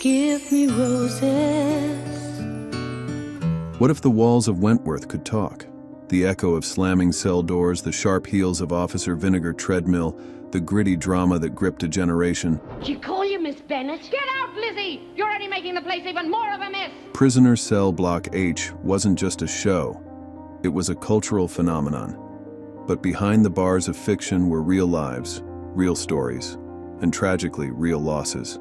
Give me roses. What if the walls of Wentworth could talk? The echo of slamming cell doors, the sharp heels of Officer Vinegar Treadmill, the gritty drama that gripped a generation. She call you Miss Bennett? Get out, Lizzie! You're only making the place even more of a mess! Prisoner Cell Block H wasn't just a show. It was a cultural phenomenon. But behind the bars of fiction were real lives, real stories, and tragically, real losses.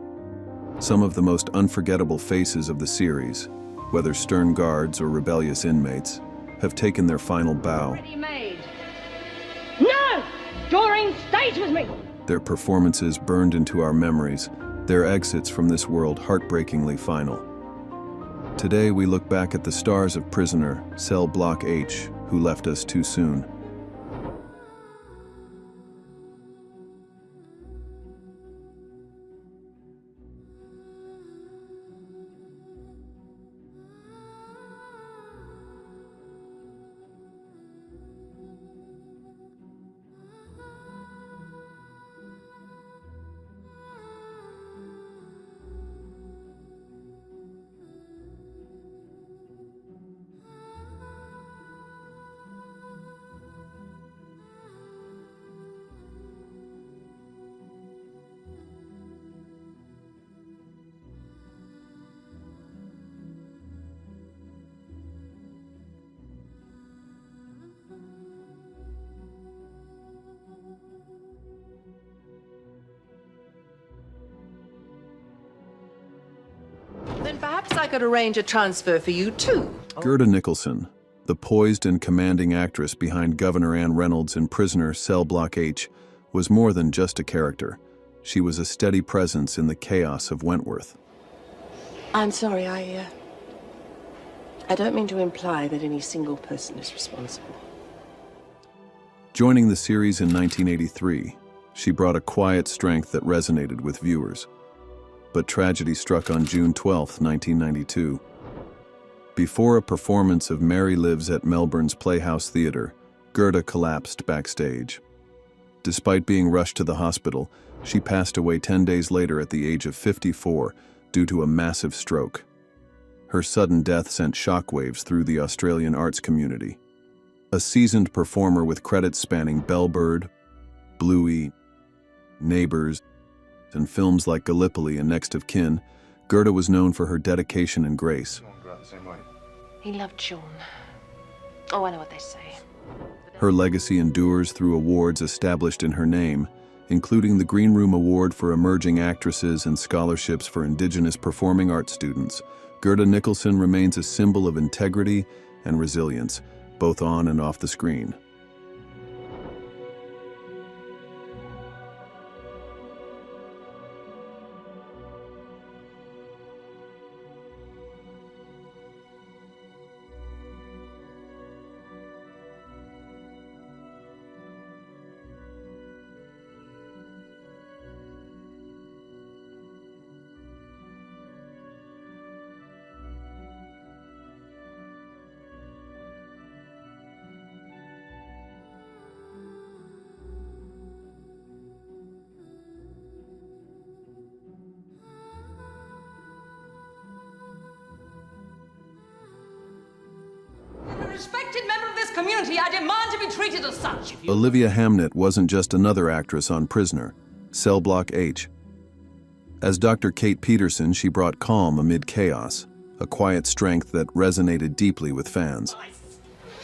Some of the most unforgettable faces of the series, whether stern guards or rebellious inmates, have taken their final bow. Ready made. No! Doreen stays with me! Their performances burned into our memories, their exits from this world heartbreakingly final. Today we look back at the stars of Prisoner Cell Block H, who left us too soon. Then perhaps I could arrange a transfer for you too. Gerda Nicholson, the poised and commanding actress behind Governor Ann Reynolds in Prisoner Cell Block H, was more than just a character. She was a steady presence in the chaos of Wentworth. I'm sorry, I don't mean to imply that any single person is responsible. Joining the series in 1983, she brought a quiet strength that resonated with viewers. But tragedy struck on June 12, 1992. Before a performance of Mary Lives at Melbourne's Playhouse Theatre, Gerda collapsed backstage. Despite being rushed to the hospital, she passed away 10 days later at the age of 54 due to a massive stroke. Her sudden death sent shockwaves through the Australian arts community. A seasoned performer with credits spanning Bellbird, Bluey, Neighbours, and films like Gallipoli and Next of Kin, Gerda was known for her dedication and grace. He loved Sean. Oh, I know what they say. Her legacy endures through awards established in her name, including the Green Room Award for Emerging Actresses and scholarships for Indigenous performing arts students. Gerda Nicholson remains a symbol of integrity and resilience, both on and off the screen. Respected member of this community, I demand to be treated as such. Olivia Hamnet wasn't just another actress on Prisoner Cell Block H. As Dr. Kate Peterson, she brought calm amid chaos, a quiet strength that resonated deeply with fans.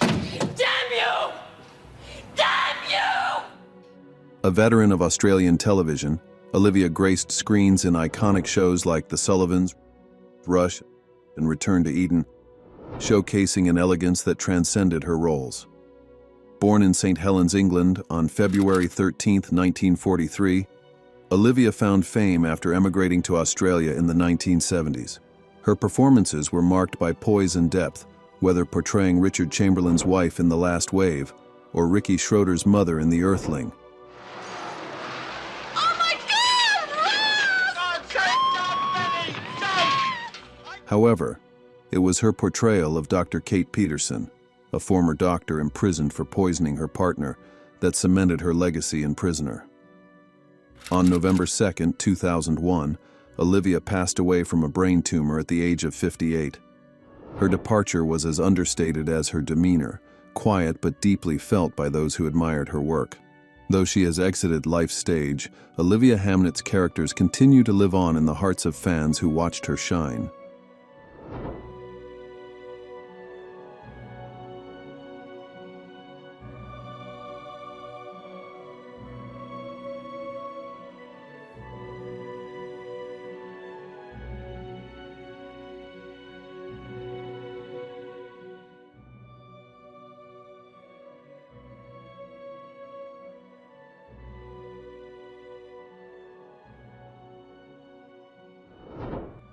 Damn you! Damn you! A veteran of Australian television, Olivia graced screens in iconic shows like The Sullivans, Rush, and Return to Eden, showcasing an elegance that transcended her roles. Born in St. Helens, England, on February 13, 1943, Olivia found fame after emigrating to Australia in the 1970s. Her performances were marked by poise and depth, whether portraying Richard Chamberlain's wife in The Last Wave or Ricky Schroeder's mother in The Earthling. Oh my God! However, it was her portrayal of Dr. Kate Peterson, a former doctor imprisoned for poisoning her partner, that cemented her legacy in Prisoner. On November 2, 2001, Olivia passed away from a brain tumor at the age of 58. Her departure was as understated as her demeanor, quiet but deeply felt by those who admired her work. Though she has exited life's stage, Olivia Hamnett's characters continue to live on in the hearts of fans who watched her shine.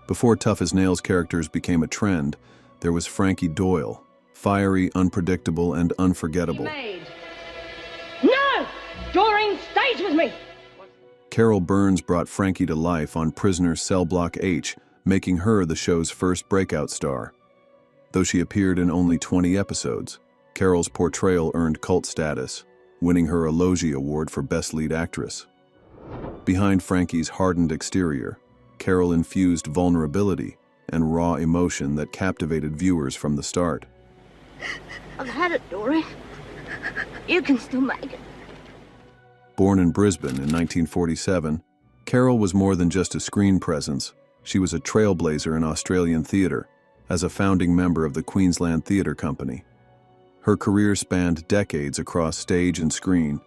Before Tough as Nails characters became a trend, there was Frankie Doyle, fiery, unpredictable, and unforgettable. No! Doreen stays with me! Carol Burns brought Frankie to life on Prisoner Cell Block H, making her the show's first breakout star. Though she appeared in only 20 episodes, Carol's portrayal earned cult status, winning her a Logie Award for Best Lead Actress. Behind Frankie's hardened exterior, Carol infused vulnerability and raw emotion that captivated viewers from the start. I've had it, Dory. You can still make it. Born in Brisbane in 1947, Carol was more than just a screen presence. She was a trailblazer in Australian theatre, as a founding member of the Queensland Theatre Company. Her career spanned decades across stage and screen,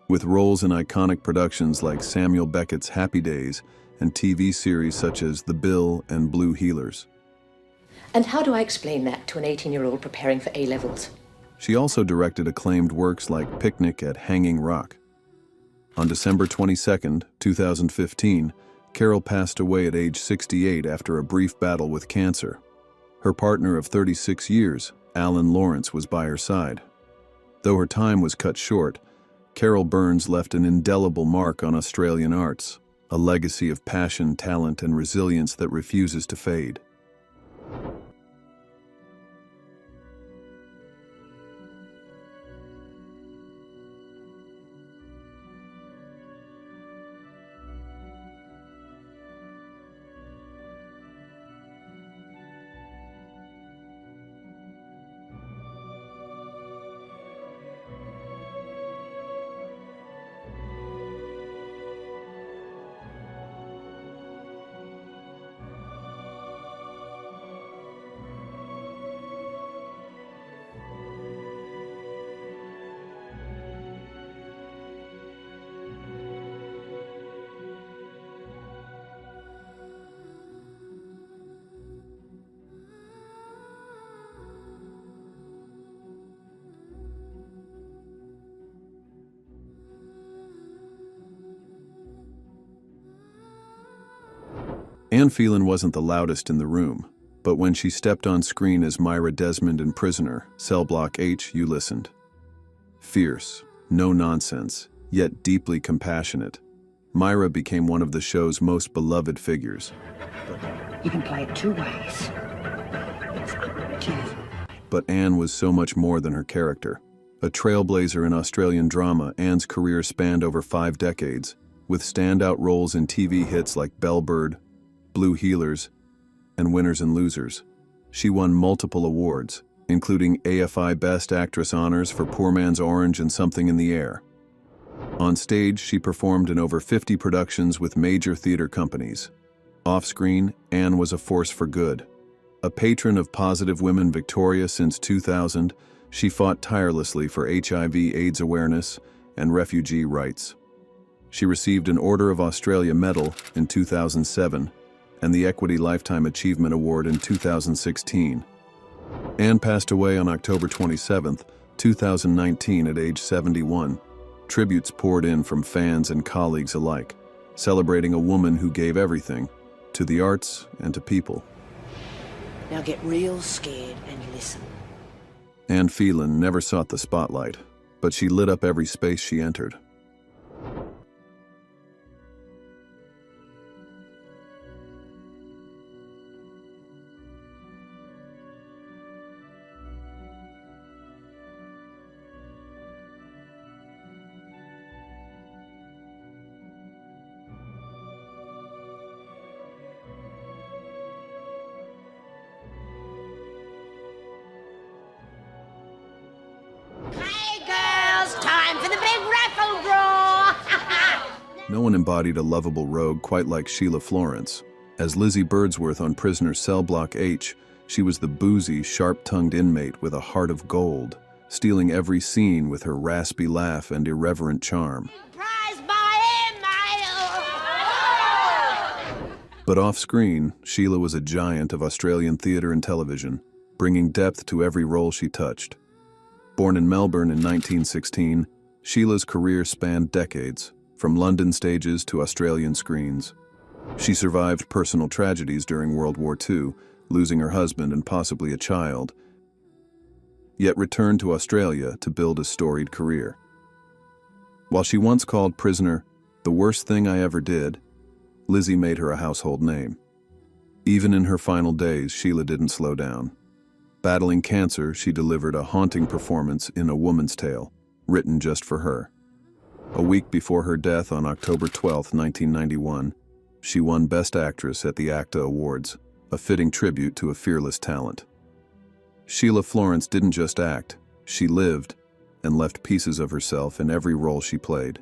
with roles in iconic productions like Samuel Beckett's Happy Days and TV series such as The Bill and Blue Heelers. And how do I explain that to an 18-year-old preparing for A-levels? She also directed acclaimed works like Picnic at Hanging Rock. On December 22, 2015, Carol passed away at age 68 after a brief battle with cancer. Her partner of 36 years, Alan Lawrence, was by her side. Though her time was cut short, Carol Burns left an indelible mark on Australian arts, a legacy of passion, talent, and resilience that refuses to fade. Anne Phelan wasn't the loudest in the room, but when she stepped on screen as Myra Desmond in Prisoner, Cell Block H, you listened. Fierce, no nonsense, yet deeply compassionate, Myra became one of the show's most beloved figures. You can play it two ways. It's up to you. But Anne was so much more than her character. A trailblazer in Australian drama, Anne's career spanned over 5 decades, with standout roles in TV hits like Bellbird, Blue Heelers, and Winners and Losers. She won multiple awards, including AFI Best Actress honors for Poor Man's Orange and Something in the Air. On stage, she performed in over 50 productions with major theater companies. Off-screen, Anne was a force for good. A patron of Positive Women Victoria since 2000, she fought tirelessly for HIV/AIDS awareness and refugee rights. She received an Order of Australia Medal in 2007 and the Equity Lifetime Achievement Award in 2016. Anne passed away on October 27, 2019 at age 71. Tributes poured in from fans and colleagues alike, celebrating a woman who gave everything, to the arts and to people. Now get real scared and listen. Anne Phelan never sought the spotlight, but she lit up every space she entered. No one embodied a lovable rogue quite like Sheila Florence. As Lizzie Birdsworth on Prisoner Cell Block H, she was the boozy, sharp-tongued inmate with a heart of gold, stealing every scene with her raspy laugh and irreverent charm. But off-screen, Sheila was a giant of Australian theatre and television, bringing depth to every role she touched. Born in Melbourne in 1916, Sheila's career spanned decades, from London stages to Australian screens. She survived personal tragedies during World War II, losing her husband and possibly a child, yet returned to Australia to build a storied career. While she once called Prisoner "the worst thing I ever did," Lizzie made her a household name. Even in her final days, Sheila didn't slow down. Battling cancer, she delivered a haunting performance in A Woman's Tale, written just for her. A week before her death on October 12, 1991, she won Best Actress at the ACTA Awards, a fitting tribute to a fearless talent. Sheila Florence didn't just act, she lived and left pieces of herself in every role she played.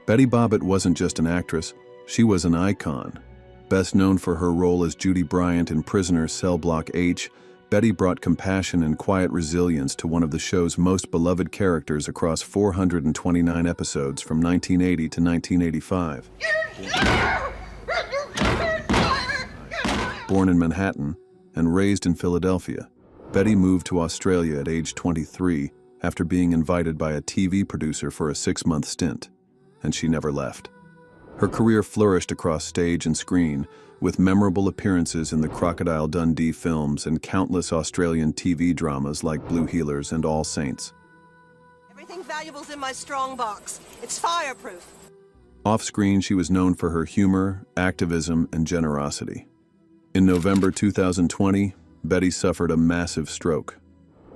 Betty Bobbitt wasn't just an actress, she was an icon. Best known for her role as Judy Bryant in Prisoner Cell Block H, Betty brought compassion and quiet resilience to one of the show's most beloved characters across 429 episodes from 1980 to 1985. Born in Manhattan and raised in Philadelphia, Betty moved to Australia at age 23 after being invited by a TV producer for a 6-month stint, and she never left. Her career flourished across stage and screen, with memorable appearances in the Crocodile Dundee films and countless Australian TV dramas like Blue Heelers and All Saints. Everything valuable's in my strong box. It's fireproof. Off-screen, she was known for her humor, activism, and generosity. In November 2020, Betty suffered a massive stroke.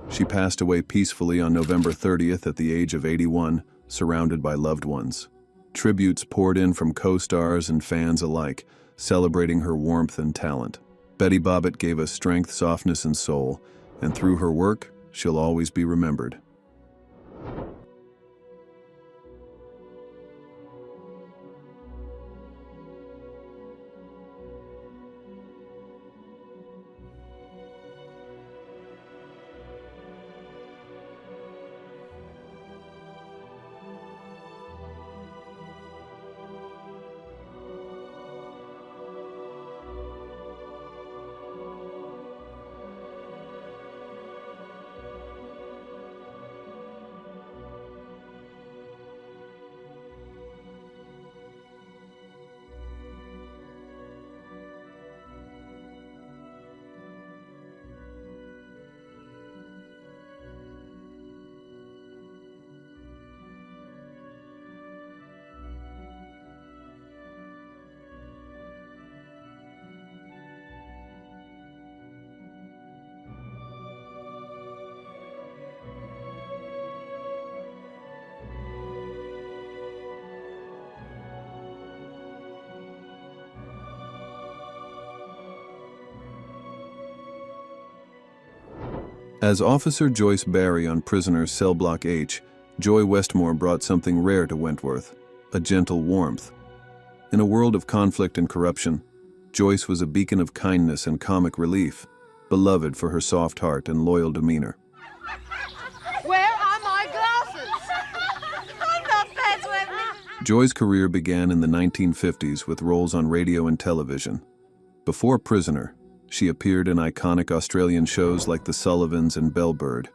She passed away peacefully on November 30th at the age of 81, surrounded by loved ones. Tributes poured in from co-stars and fans alike, celebrating her warmth and talent. Betty Bobbitt gave us strength, softness, and soul, and through her work, she'll always be remembered. As Officer Joyce Barry on Prisoner Cell Block H, Joy Westmore brought something rare to Wentworth, a gentle warmth. In a world of conflict and corruption, Joyce was a beacon of kindness and comic relief, beloved for her soft heart and loyal demeanor. Where are my glasses? I'm not fair to everyone. Joy's career began in the 1950s with roles on radio and television. Before Prisoner, she appeared in iconic Australian shows like The Sullivans and Bellbird,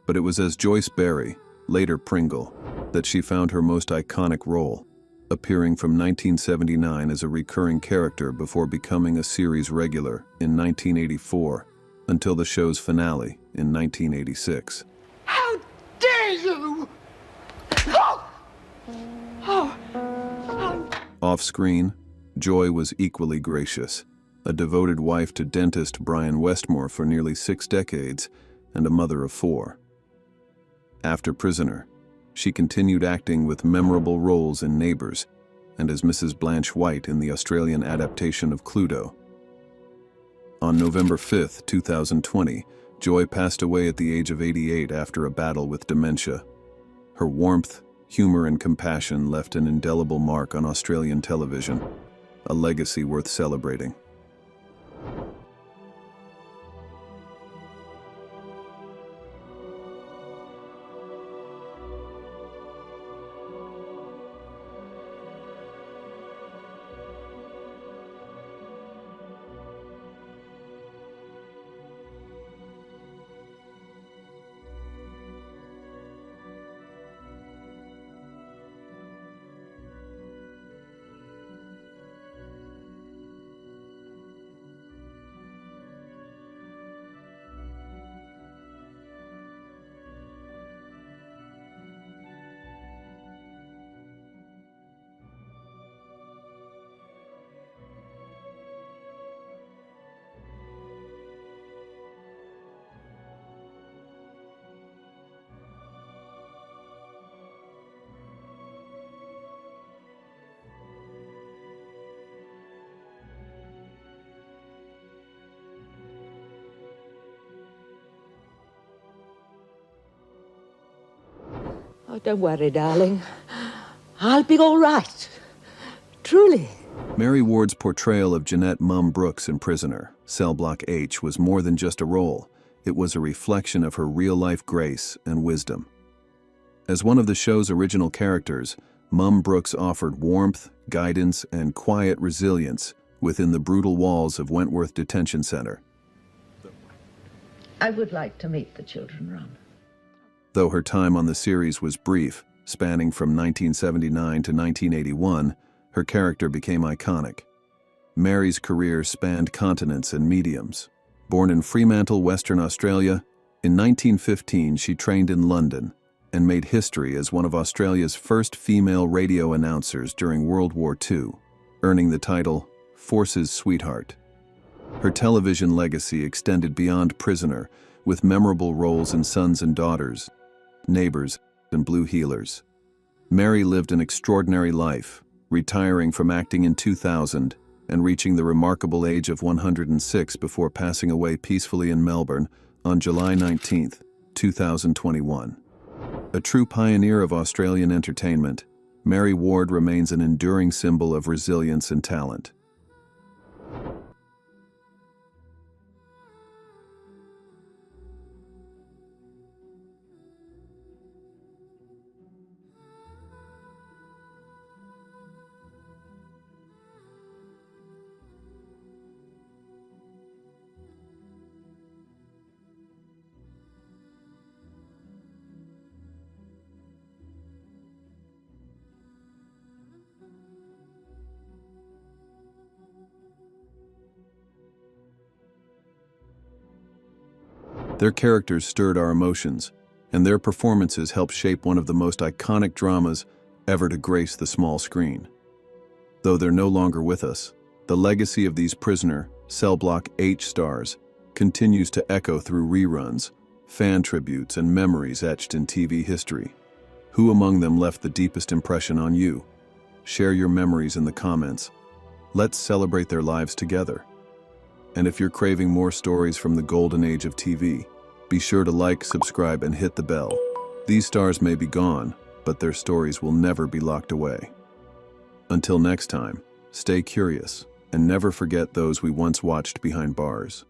but it was as Joyce Barry, later Pringle, that she found her most iconic role, appearing from 1979 as a recurring character before becoming a series regular in 1984, until the show's finale in 1986. How dare you! Off-screen, Joy was equally gracious, a devoted wife to dentist Brian Westmore for nearly 6 decades and a mother of 4. After Prisoner, she continued acting with memorable roles in Neighbours and as Mrs. Blanche White in the Australian adaptation of Cluedo. On November 5, 2020, Joy passed away at the age of 88 after a battle with dementia. Her warmth, humor, and compassion left an indelible mark on Australian television, a legacy worth celebrating. Oh, don't worry, darling. I'll be all right. Truly. Mary Ward's portrayal of Jeanette Mum Brooks in Prisoner, Cell Block H, was more than just a role. It was a reflection of her real-life grace and wisdom. As one of the show's original characters, Mum Brooks offered warmth, guidance, and quiet resilience within the brutal walls of Wentworth Detention Center. I would like to meet the children, Ron. Though her time on the series was brief, spanning from 1979 to 1981, her character became iconic. Mary's career spanned continents and mediums. Born in Fremantle, Western Australia, in 1915 she trained in London and made history as one of Australia's first female radio announcers during World War II, earning the title Force's Sweetheart. Her television legacy extended beyond Prisoner, with memorable roles in Sons and Daughters, Neighbours, and Blue Heelers. Mary lived an extraordinary life, retiring from acting in 2000 and reaching the remarkable age of 106 before passing away peacefully in Melbourne on July 19, 2021. A true pioneer of Australian entertainment, Mary Ward remains an enduring symbol of resilience and talent. Their characters stirred our emotions, and their performances helped shape one of the most iconic dramas ever to grace the small screen. Though they're no longer with us, the legacy of these Prisoner, Cell Block H stars continues to echo through reruns, fan tributes, and memories etched in TV history. Who among them left the deepest impression on you? Share your memories in the comments. Let's celebrate their lives together. And if you're craving more stories from the golden age of TV, be sure to like, subscribe, and hit the bell. These stars may be gone, but their stories will never be locked away. Until next time, stay curious, and never forget those we once watched behind bars.